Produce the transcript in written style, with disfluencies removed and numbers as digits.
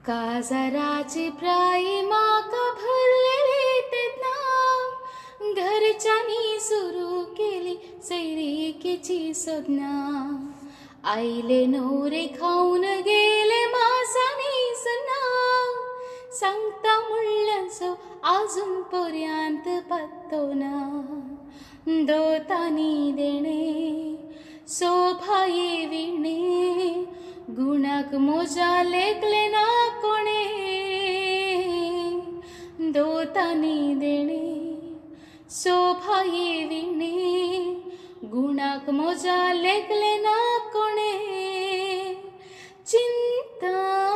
काजाराची प्राई माका भरलेली तेतना घरच्यांनी सुरू केली सैरिकेची सदना. आईले नवरे खाऊन गेले मासानी सन्ना. सांगता म्हणल्यासो अजून पर्यंत पत्तोना. दोतानी देणे सोभाये विणे गुणाक मोजा लेखले ना कोणे. दोतानी देणे सोभाये विणे गुणाक मोजा लेखले ना कोणे. चिंता